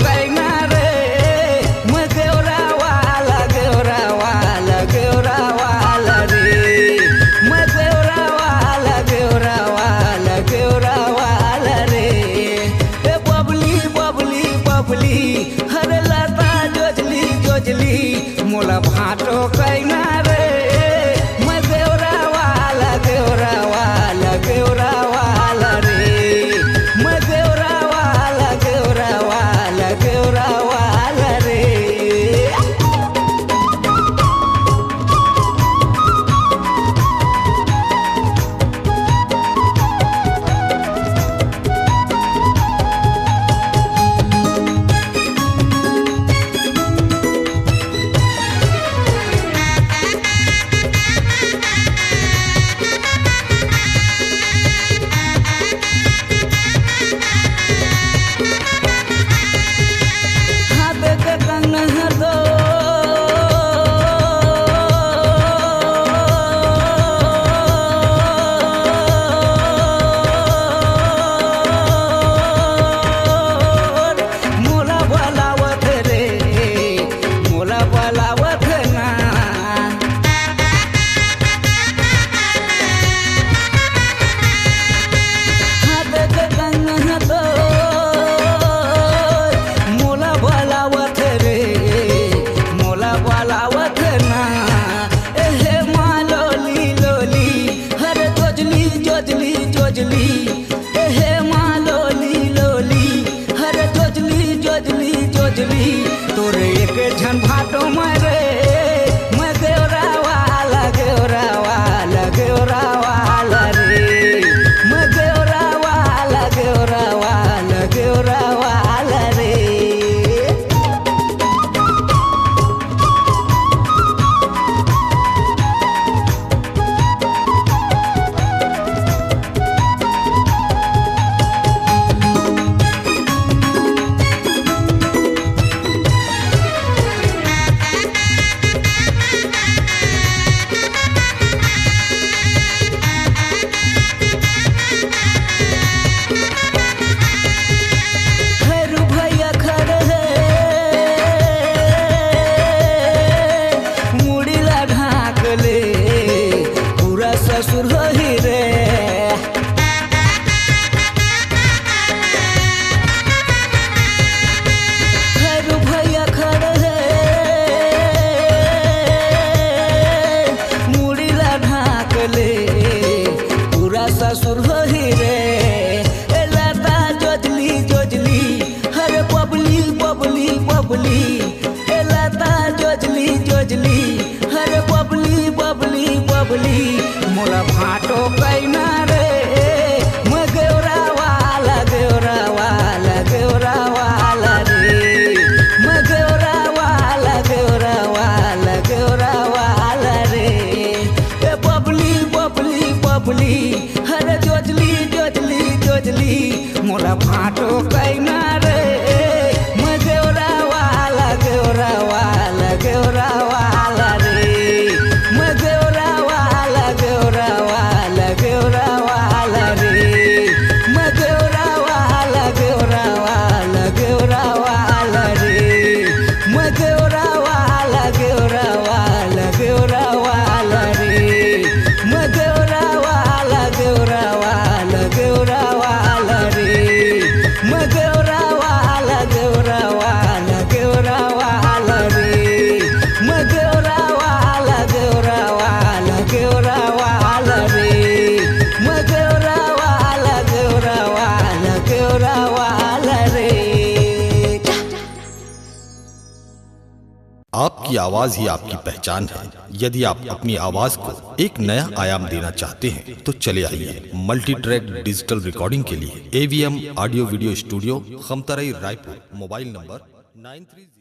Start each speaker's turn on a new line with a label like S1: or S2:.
S1: कैना रे मगेवरा वाला रे मगेवरा वाला रे ए बबली बबली बबली हर लता जोजली जोजली मोला भाटो कैना रे मगेवरा वाला रे मगेवरा वाला रे। तोरे एक झन भाटो मरे मगेवरा वाला रे मगेवरा वाला रे। ससुर ही रे खैरू भैया खड़े है मुड़ी ला ढाक ले पूरा ससुर ही रे ए लता जोजली जोजली हर बबली बबली बबली ए लता जोजली जोजली हर बबली बबली बबली मोला भाटो कैना रे मगेवरा वाला रे मगेवरा वाला रे ए बबली बबली बबली हर जोजली जोजली जोजली मोला भाटो कैना रे मगेवरा वाला रे मगेवरा वाला रे मगेवरा वाला रे मगेवरा वाला रे मगेवरा वाला रे मगेवरा वाला रे मगेवरा वाला
S2: आपकी आवाज ही आपकी पहचान है। यदि आप अपनी आवाज को एक नया आयाम देना चाहते हैं तो चले आइए मल्टी ट्रैक डिजिटल रिकॉर्डिंग के लिए AVM audio video studio Khamtarai Raipur. Mobile number 93